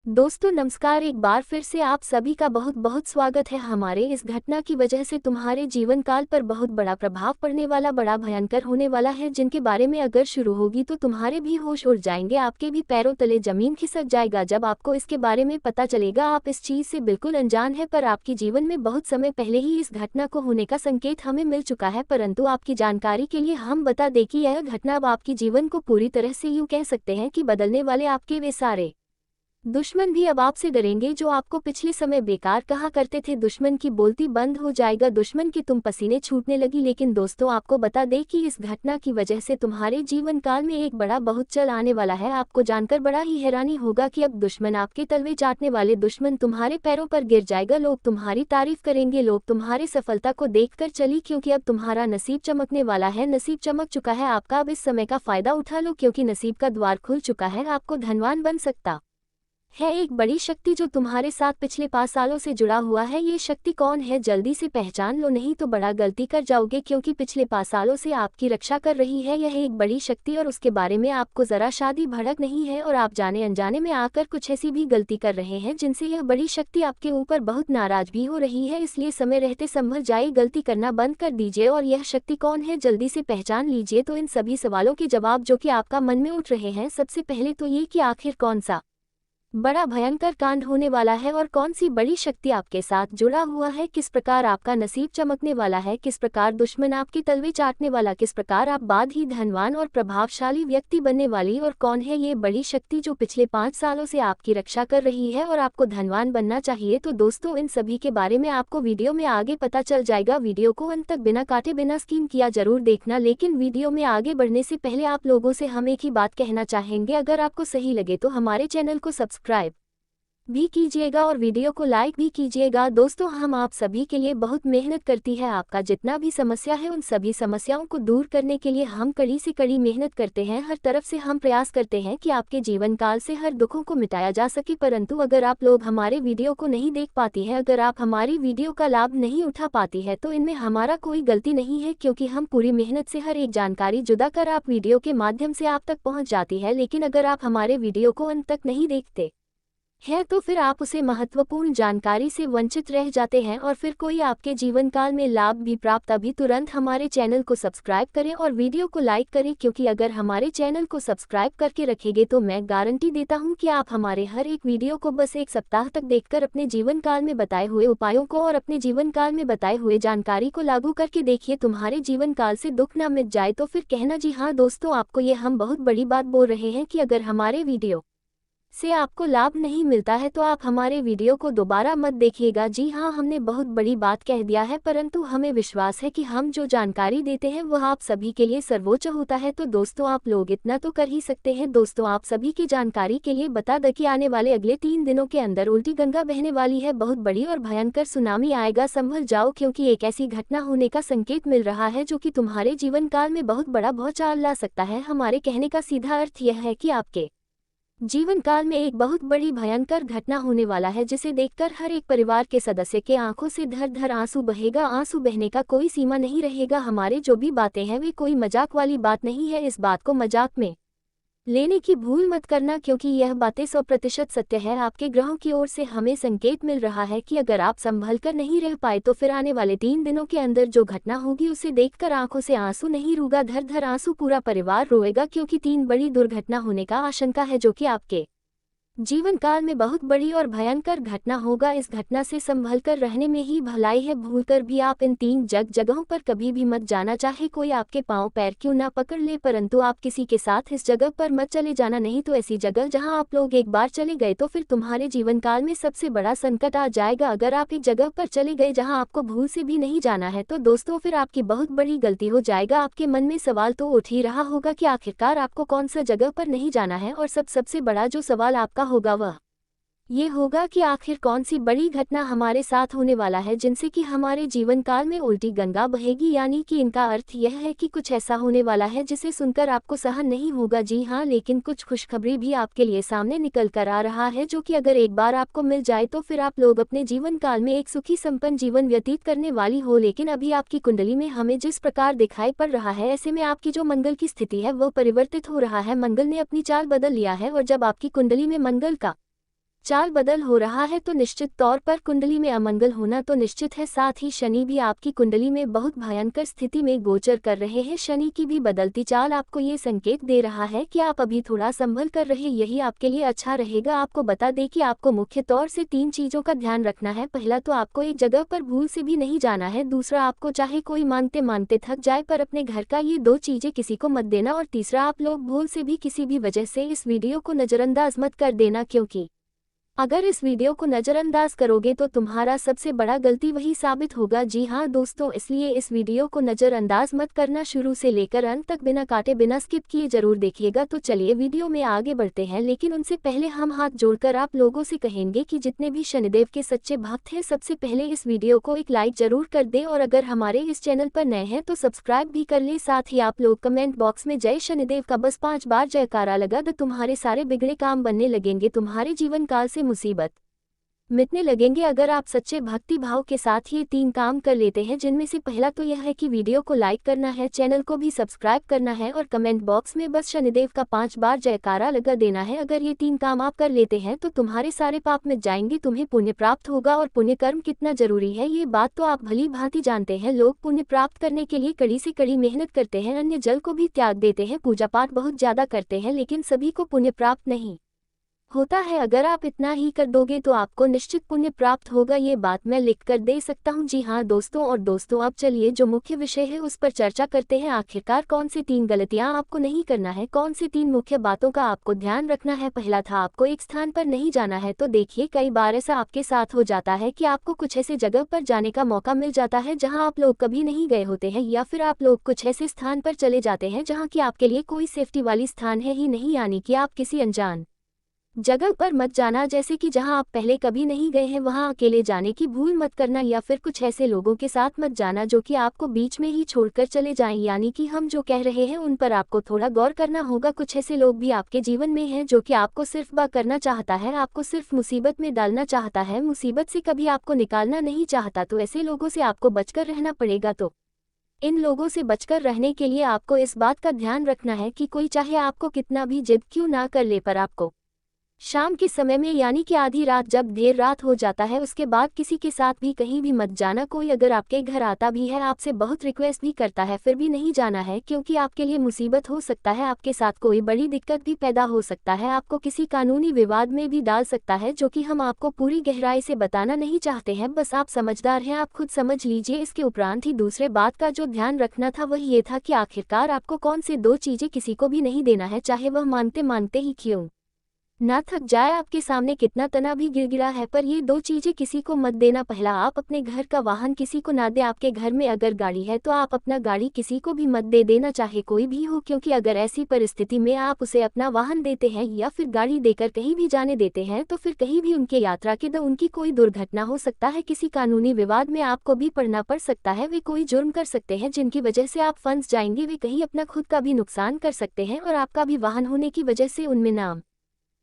दोस्तों नमस्कार। एक बार फिर से आप सभी का बहुत बहुत स्वागत है। हमारे इस घटना की वजह से तुम्हारे जीवन काल पर बहुत बड़ा प्रभाव पड़ने वाला, बड़ा भयंकर होने वाला है, जिनके बारे में अगर शुरू होगी तो तुम्हारे भी होश उड़ जाएंगे, आपके भी पैरों तले जमीन खिसक जाएगा। जब आपको इसके बारे में पता चलेगा, आप इस चीज से बिल्कुल अनजान है, पर आपके जीवन में बहुत समय पहले ही इस घटना को होने का संकेत हमें मिल चुका है। परंतु आपकी जानकारी के लिए हम बता दें कि यह घटना अब आपके जीवन को पूरी तरह से यूं कह सकते हैं कि बदलने वाले आपके वे सारे दुश्मन भी अब आपसे डरेंगे जो आपको पिछले समय बेकार कहा करते थे। दुश्मन की बोलती बंद हो जाएगा, दुश्मन की तुम पसीने छूटने लगी। लेकिन दोस्तों आपको बता दें कि इस घटना की वजह से तुम्हारे जीवन काल में एक बड़ा बहुत चल आने वाला है। आपको जानकर बड़ा ही हैरानी होगा कि अब दुश्मन, आपके तलवे चाटने वाले दुश्मन तुम्हारे पैरों पर गिर जाएगा। लोग तुम्हारी तारीफ करेंगे, लोग तुम्हारी सफलता को देखकर चली, क्योंकि अब तुम्हारा नसीब चमकने वाला है। नसीब चमक चुका है आपका, अब इस समय का फायदा उठा लो, क्योंकि नसीब का द्वार खुल चुका है। आपको धनवान बन सकता है एक बड़ी शक्ति जो तुम्हारे साथ पिछले 5 सालों से जुड़ा हुआ है। ये शक्ति कौन है, जल्दी से पहचान लो, नहीं तो बड़ा गलती कर जाओगे, क्योंकि पिछले 5 सालों से आपकी रक्षा कर रही है यह एक बड़ी शक्ति, और उसके बारे में आपको जरा शादी भड़क नहीं है, और आप जाने अनजाने में आकर कुछ ऐसी भी गलती कर रहे हैं जिनसे यह बड़ी शक्ति आपके ऊपर बहुत नाराज भी हो रही है। इसलिए समय रहते संभल जाए, गलती करना बंद कर दीजिए। और यह शक्ति कौन है, जल्दी से पहचान लीजिए। तो इन सभी सवालों के जवाब जो कि आपका मन में उठ रहे हैं, सबसे पहले तो ये कि आखिर कौन सा बड़ा भयंकर कांड होने वाला है और कौन सी बड़ी शक्ति आपके साथ जुड़ा हुआ है, किस प्रकार आपका नसीब चमकने वाला है, किस प्रकार दुश्मन आपके तलवे चाटने वाला, किस प्रकार आप बाद ही धनवान और प्रभावशाली व्यक्ति बनने वाली, और कौन है ये बड़ी शक्ति जो पिछले 5 सालों से आपकी रक्षा कर रही है और आपको धनवान बनना चाहिए। तो दोस्तों इन सभी के बारे में आपको वीडियो में आगे पता चल जाएगा। वीडियो को अंत तक बिना काटे बिना स्किप किया जरूर देखना। लेकिन वीडियो में आगे बढ़ने से पहले आप लोगों से हम एक ही बात कहना चाहेंगे, अगर आपको सही लगे तो हमारे चैनल को सब्सक्राइब भी कीजिएगा और वीडियो को लाइक भी कीजिएगा। दोस्तों हम आप सभी के लिए बहुत मेहनत करती है, आपका जितना भी समस्या है उन सभी समस्याओं को दूर करने के लिए हम कड़ी से कड़ी मेहनत करते हैं। हर तरफ से हम प्रयास करते हैं कि आपके जीवन काल से हर दुखों को मिटाया जा सके। परंतु अगर आप लोग हमारे वीडियो को नहीं देख पाती है, अगर आप हमारी वीडियो का लाभ नहीं उठा पाती है, तो इनमें हमारा कोई गलती नहीं है, क्योंकि हम पूरी मेहनत से हर एक जानकारी जुदा कर आप वीडियो के माध्यम से आप तक पहुँच जाती है। लेकिन अगर आप हमारे वीडियो को अंत तक नहीं देखते है तो फिर आप उसे महत्वपूर्ण जानकारी से वंचित रह जाते हैं, और फिर कोई आपके जीवन काल में लाभ भी प्राप्त। अभी तुरंत हमारे चैनल को सब्सक्राइब करें और वीडियो को लाइक करें, क्योंकि अगर हमारे चैनल को सब्सक्राइब करके रखेंगे तो मैं गारंटी देता हूं कि आप हमारे हर एक वीडियो को बस 1 सप्ताह तक देखकर अपने जीवन काल में बताए हुए उपायों को और अपने जीवन काल में बताए हुए जानकारी को लागू करके देखिए, तुम्हारे जीवन काल से दुख न मिट जाए। तो फिर कहना जी हाँ दोस्तों, आपको ये हम बहुत बड़ी बात बोल रहे हैं कि अगर हमारे वीडियो से आपको लाभ नहीं मिलता है तो आप हमारे वीडियो को दोबारा मत देखिएगा। जी हाँ, हमने बहुत बड़ी बात कह दिया है, परंतु हमें विश्वास है कि हम जो जानकारी देते हैं वह आप सभी के लिए सर्वोच्च होता है। तो दोस्तों आप लोग इतना तो कर ही सकते हैं। दोस्तों आप सभी की जानकारी के लिए बता दें कि आने वाले अगले 3 दिनों के अंदर उल्टी गंगा बहने वाली है, बहुत बड़ी और भयंकर सुनामी आएगा। संभल जाओ, क्योंकि एक ऐसी घटना होने का संकेत मिल रहा है जो कि तुम्हारे जीवन काल में बहुत बड़ा भूचाल ला सकता है। हमारे कहने का सीधा अर्थ यह है कि आपके जीवन काल में एक बहुत बड़ी भयंकर घटना होने वाला है, जिसे देखकर हर एक परिवार के सदस्य के आंखों से धर धर आंसू बहेगा। आंसू बहने का कोई सीमा नहीं रहेगा। हमारे जो भी बातें हैं वे कोई मजाक वाली बात नहीं है, इस बात को मजाक में लेने की भूल मत करना, क्योंकि यह बातें 100% सत्य है। आपके ग्रहों की ओर से हमें संकेत मिल रहा है कि अगर आप संभल कर नहीं रह पाए तो फिर आने वाले 3 दिनों के अंदर जो घटना होगी उसे देखकर आंखों से आंसू नहीं रुका, धर धर आंसू पूरा परिवार रोएगा, क्योंकि 3 बड़ी दुर्घटना होने का आशंका है जो कि आपके जीवन काल में बहुत बड़ी और भयंकर घटना होगा। इस घटना से संभल कर रहने में ही भलाई है। भूलकर भी आप इन 3 जगहों पर कभी भी मत जाना, चाहे कोई आपके पांव पैर क्यों ना पकड़ ले, परंतु आप किसी के साथ इस जगह पर मत चले जाना, नहीं तो ऐसी जगह जहां आप लोग एक बार चले गए तो फिर तुम्हारे जीवन काल में सबसे बड़ा संकट आ जाएगा। अगर आप एक जगह पर चले गए जहां आपको भूल से भी नहीं जाना है तो दोस्तों फिर आपकी बहुत बड़ी गलती हो जाएगा। आपके मन में सवाल तो उठ ही रहा होगा कि आखिरकार आपको कौन सा जगह पर नहीं जाना है, और सबसे बड़ा जो सवाल आपका होगा वह ये होगा कि आखिर कौन सी बड़ी घटना हमारे साथ होने वाला है जिनसे कि हमारे जीवन काल में उल्टी गंगा बहेगी। यानी कि इनका अर्थ यह है कि कुछ ऐसा होने वाला है जिसे सुनकर आपको सहन नहीं होगा। जी हाँ, लेकिन कुछ खुशखबरी भी आपके लिए सामने निकल कर आ रहा है, जो कि अगर एक बार आपको मिल जाए तो फिर आप लोग अपने जीवन काल में एक सुखी संपन्न जीवन व्यतीत करने वाली हो। लेकिन अभी आपकी कुंडली में हमें जिस प्रकार दिखाई पड़ रहा है, ऐसे में आपकी जो मंगल की स्थिति है वह परिवर्तित हो रहा है। मंगल ने अपनी चाल बदल लिया है, और जब आपकी कुंडली में मंगल का चाल बदल हो रहा है तो निश्चित तौर पर कुंडली में अमंगल होना तो निश्चित है। साथ ही शनि भी आपकी कुंडली में बहुत भयंकर स्थिति में गोचर कर रहे हैं। शनि की भी बदलती चाल आपको ये संकेत दे रहा है कि आप अभी थोड़ा संभल कर रहे, यही आपके लिए अच्छा रहेगा। आपको बता दें कि आपको मुख्य तौर से 3 चीजों का ध्यान रखना है। पहला तो आपको एक जगह पर भूल से भी नहीं जाना है। दूसरा, आपको चाहे कोई मांगते मांगते थक जाए पर अपने घर का ये 2 चीजें किसी को मत देना। और तीसरा, आप लोग भूल से भी किसी भी वजह से इस वीडियो को नजरअंदाज मत कर देना, क्योंकि अगर इस वीडियो को नज़रअंदाज करोगे तो तुम्हारा सबसे बड़ा गलती वही साबित होगा। जी हाँ दोस्तों, इसलिए इस वीडियो को नज़रअंदाज मत करना, शुरू से लेकर अंत तक बिना काटे बिना स्किप किए जरूर देखिएगा। तो चलिए वीडियो में आगे बढ़ते हैं, लेकिन उनसे पहले हम हाथ जोड़कर आप लोगों से कहेंगे कि जितने भी शनिदेव के सच्चे भक्त हैं सबसे पहले इस वीडियो को एक लाइक जरूर कर दें और अगर हमारे इस चैनल पर नए हैं तो सब्सक्राइब भी कर लें। साथ ही आप लोग कमेंट बॉक्स में जय शनिदेव का बस 5 बार जयकारा लगा दो, तुम्हारे सारे बिगड़े काम बनने लगेंगे, तुम्हारे जीवन काल से मुसीबत मिटने लगेंगे अगर आप सच्चे भक्ति भाव के साथ ये 3 काम कर लेते हैं, जिनमें से पहला तो यह है कि वीडियो को लाइक करना है, चैनल को भी सब्सक्राइब करना है और कमेंट बॉक्स में बस शनिदेव का 5 बार जयकारा लगा देना है। अगर ये 3 काम आप कर लेते हैं तो तुम्हारे सारे पाप मिट जाएंगे, तुम्हें पुण्य प्राप्त होगा। और पुण्य कर्म कितना जरूरी है ये बात तो आप भली भांति जानते हैं। लोग पुण्य प्राप्त करने के लिए कड़ी से कड़ी मेहनत करते हैं, अन्य जल को भी त्याग देते हैं, पूजा पाठ बहुत ज्यादा करते हैं, लेकिन सभी को पुण्य प्राप्त नहीं होता है। अगर आप इतना ही कर दोगे तो आपको निश्चित पुण्य प्राप्त होगा, ये बात मैं लिख कर दे सकता हूँ। जी हाँ दोस्तों, अब चलिए जो मुख्य विषय है उस पर चर्चा करते हैं। आखिरकार कौन सी 3 गलतियाँ आपको नहीं करना है, कौन सी 3 मुख्य बातों का आपको ध्यान रखना है। पहला था, आपको एक स्थान पर नहीं जाना है। तो देखिए, कई बार ऐसा आपके साथ हो जाता है कि आपको कुछ ऐसे जगह पर जाने का मौका मिल जाता है जहाँ आप लोग कभी नहीं गए होते हैं, या फिर आप लोग कुछ ऐसे स्थान पर चले जाते हैं जहाँ की आपके लिए कोई सेफ्टी वाली स्थान है ही नहीं, यानी कि आप किसी अनजान जगह पर मत जाना, जैसे कि जहां आप पहले कभी नहीं गए हैं वहां अकेले जाने की भूल मत करना, या फिर कुछ ऐसे लोगों के साथ मत जाना जो कि आपको बीच में ही छोड़कर चले जाएं। यानी कि हम जो कह रहे हैं उन पर आपको थोड़ा गौर करना होगा। कुछ ऐसे लोग भी आपके जीवन में हैं जो कि आपको सिर्फ बा करना चाहता है, आपको सिर्फ मुसीबत में डालना चाहता है, मुसीबत से कभी आपको निकालना नहीं चाहता। तो ऐसे लोगों से आपको बचकर रहना पड़ेगा। तो इन लोगों से बचकर रहने के लिए आपको इस बात का ध्यान रखना है कि कोई चाहे आपको कितना भी जिद क्यों ना कर ले, पर आपको शाम के समय में, यानी कि आधी रात, जब देर रात हो जाता है, उसके बाद किसी के साथ भी कहीं भी मत जाना। कोई अगर आपके घर आता भी है, आपसे बहुत रिक्वेस्ट भी करता है, फिर भी नहीं जाना है, क्योंकि आपके लिए मुसीबत हो सकता है, आपके साथ कोई बड़ी दिक्कत भी पैदा हो सकता है, आपको किसी कानूनी विवाद में भी डाल सकता है, जो कि हम आपको पूरी गहराई से बताना नहीं चाहते हैं। बस आप समझदार हैं, आप खुद समझ लीजिए। इसके उपरांत ही दूसरे बात का जो ध्यान रखना था वह ये था कि आखिरकार आपको कौन से 2 चीजें किसी को भी नहीं देना है, चाहे वह मानते मानते ही क्यों ना थक जाए, आपके सामने कितना तना भी गिरा है, पर ये 2 चीजें किसी को मत देना। पहला, आप अपने घर का वाहन किसी को ना दे। आपके घर में अगर गाड़ी है तो आप अपना गाड़ी किसी को भी मत दे देना, चाहे कोई भी हो, क्योंकि अगर ऐसी परिस्थिति में आप उसे अपना वाहन देते हैं या फिर गाड़ी देकर कहीं भी जाने देते हैं तो फिर कहीं भी उनके यात्रा के दौरान उनकी कोई दुर्घटना हो सकता है, किसी कानूनी विवाद में आपको भी पड़ना पड़ सकता है, वे कोई जुर्म कर सकते हैं जिनकी वजह से आप फंस जाएंगे, वे कहीं अपना खुद का भी नुकसान कर सकते हैं और आपका भी वाहन होने की वजह से उनमें नाम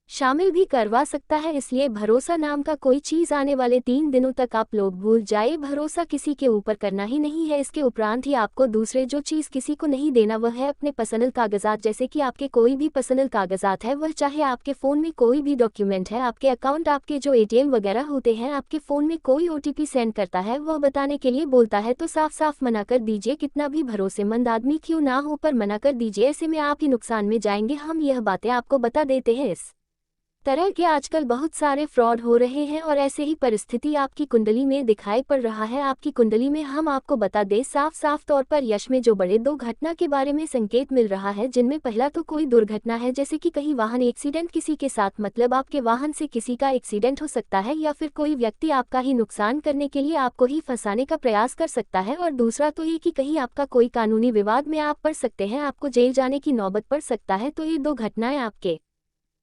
शामिल भी करवा सकता है। इसलिए भरोसा नाम का कोई चीज आने वाले 3 दिनों तक आप लोग भूल जाए, भरोसा किसी के ऊपर करना ही नहीं है। इसके उपरांत ही आपको दूसरे जो चीज किसी को नहीं देना वह है अपने पर्सनल कागजात, जैसे कि आपके कोई भी पर्सनल कागजात है, वह चाहे आपके फोन में कोई भी डॉक्यूमेंट है, आपके अकाउंट, आपके जो ATM वगैरह होते हैं, आपके फोन में कोई OTP सेंड करता है, वह बताने के लिए बोलता है तो साफ साफ मना कर दीजिए, कितना भी भरोसेमंद आदमी क्यों ना हो, पर मना कर दीजिए, ऐसे में आप ही नुकसान में जाएंगे। हम यह बातें आपको बता देते हैं। इस तरह के आजकल बहुत सारे फ्रॉड हो रहे हैं और ऐसे ही परिस्थिति आपकी कुंडली में दिखाई पड़ रहा है। आपकी कुंडली में हम आपको बता दें साफ साफ तौर पर यश में जो बड़े 2 घटना के बारे में संकेत मिल रहा है, जिनमें पहला तो कोई दुर्घटना है, जैसे कि कहीं वाहन एक्सीडेंट किसी के साथ, मतलब आपके वाहन से किसी का एक्सीडेंट हो सकता है, या फिर कोई व्यक्ति आपका ही नुकसान करने के लिए आपको ही फंसाने का प्रयास कर सकता है। और दूसरा तो ये कि कहीं आपका कोई कानूनी विवाद में आप पड़ सकते हैं, आपको जेल जाने की नौबत पड़ सकता है। तो ये 2 घटनाएं आपके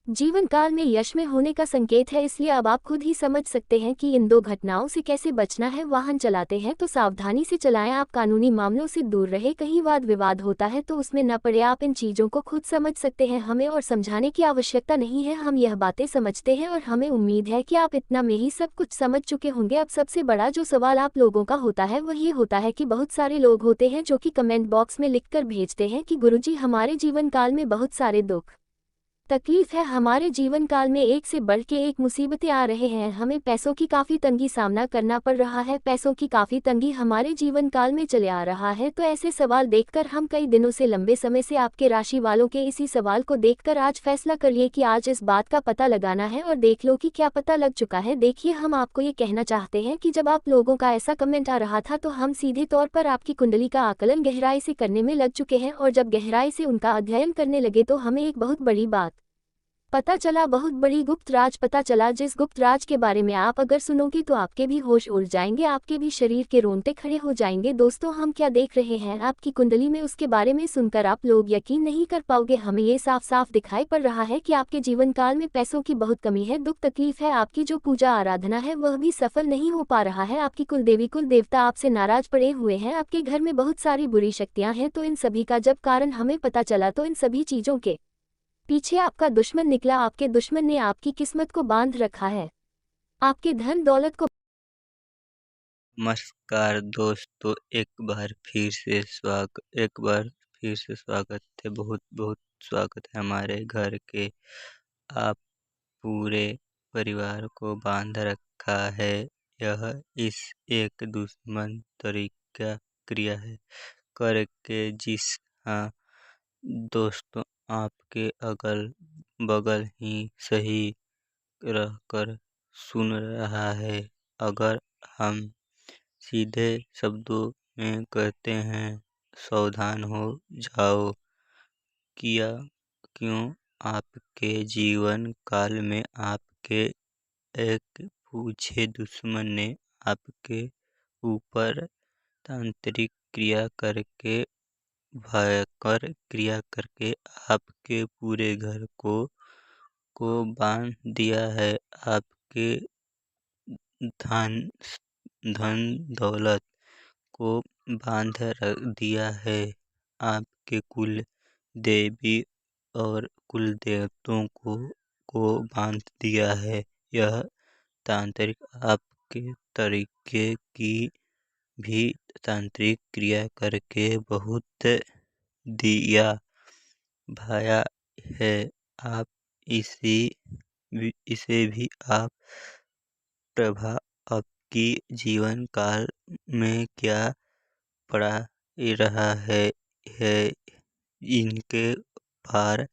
जीवन काल में यश में होने का संकेत है, इसलिए अब आप खुद ही समझ सकते हैं कि इन 2 घटनाओं से कैसे बचना है। वाहन चलाते हैं तो सावधानी से चलाएं, आप कानूनी मामलों से दूर रहे, कहीं वाद विवाद होता है तो उसमें न पड़े, आप इन चीज़ों को खुद समझ सकते हैं, हमें और समझाने की आवश्यकता नहीं है, हम यह बातें समझते हैं और हमें उम्मीद है कि आप इतना में ही सब कुछ समझ चुके होंगे। अब सबसे बड़ा जो सवाल आप लोगों का होता है वह ये होता है कि बहुत सारे लोग होते हैं जो कि कमेंट बॉक्स में लिखकर भेजते हैं कि गुरुजी हमारे जीवन काल में बहुत सारे दुख तकलीफ है, हमारे जीवन काल में एक से बढ़ के एक मुसीबतें आ रहे हैं। हमें पैसों की काफ़ी तंगी सामना करना पड़ रहा है। पैसों की काफ़ी तंगी हमारे जीवन काल में चले आ रहा है। तो ऐसे सवाल देखकर हम कई दिनों से, लंबे समय से आपके राशि वालों के इसी सवाल को देखकर आज फैसला कर लिए कि आज इस बात का पता लगाना है और देख लो कि क्या पता लग चुका है। देखिए, हम आपको ये कहना चाहते हैं कि जब आप लोगों का ऐसा कमेंट आ रहा था तो हम सीधे तौर पर आपकी कुंडली का आकलन गहराई से करने में लग चुके हैं, और जब गहराई से उनका अध्ययन करने लगे तो हमें एक बहुत बड़ी बात पता चला, बहुत बड़ी गुप्त राज पता चला, जिस गुप्त राज के बारे में आप अगर सुनोगे तो आपके भी होश उड़ जाएंगे, आपके भी शरीर के रोंगटे खड़े हो जाएंगे। दोस्तों, हम क्या देख रहे हैं आपकी कुंडली में, उसके बारे में सुनकर आप लोग यकीन नहीं कर पाओगे। हमें ये साफ साफ दिखाई पड़ रहा है कि आपके जीवन काल में पैसों की बहुत कमी है, दुख तकलीफ है, आपकी जो पूजा आराधना है वह भी सफल नहीं हो पा रहा है, आपकी कुल देवी कुल देवता आपसे नाराज पड़े हुए हैं, आपके घर में बहुत सारी बुरी शक्तियां हैं। तो इन सभी का जब कारण हमें पता चला तो इन सभी चीजों के पीछे आपका दुश्मन निकला। आपके दुश्मन ने आपकी किस्मत को बांध रखा है, आपके धन दौलत को। नमस्कार दोस्तों, एक बार फिर से स्वागत है। बहुत बहुत स्वागत है हमारे घर के। आप पूरे परिवार को बांध रखा है। यह इस एक दुश्मन तरीका क्रिया है करके। हाँ दोस्तों, आपके अगल बगल ही सही रहकर सुन रहा है। अगर हम सीधे शब्दों में कहते हैं, सावधान हो जाओ। किया क्यों? आपके जीवन काल में आपके एक पूछे दुश्मन ने आपके ऊपर तांत्रिक क्रिया करके, भयंकर क्रिया करके आपके पूरे घर को बांध दिया है। आपके धन धन दौलत को बांध दिया है। आपके कुल देवी और कुल देवतों को बांध दिया है। यह तांत्रिक आपके तरीके की भी तांत्रिक क्रिया करके बहुत दिया भाया है। आप इसे भी आप प्रभा आपकी जीवन काल में क्या पड़ा रहा है इनके पार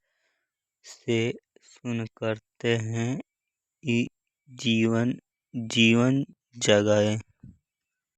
से सुन करते हैं। जीवन जीवन जगाए।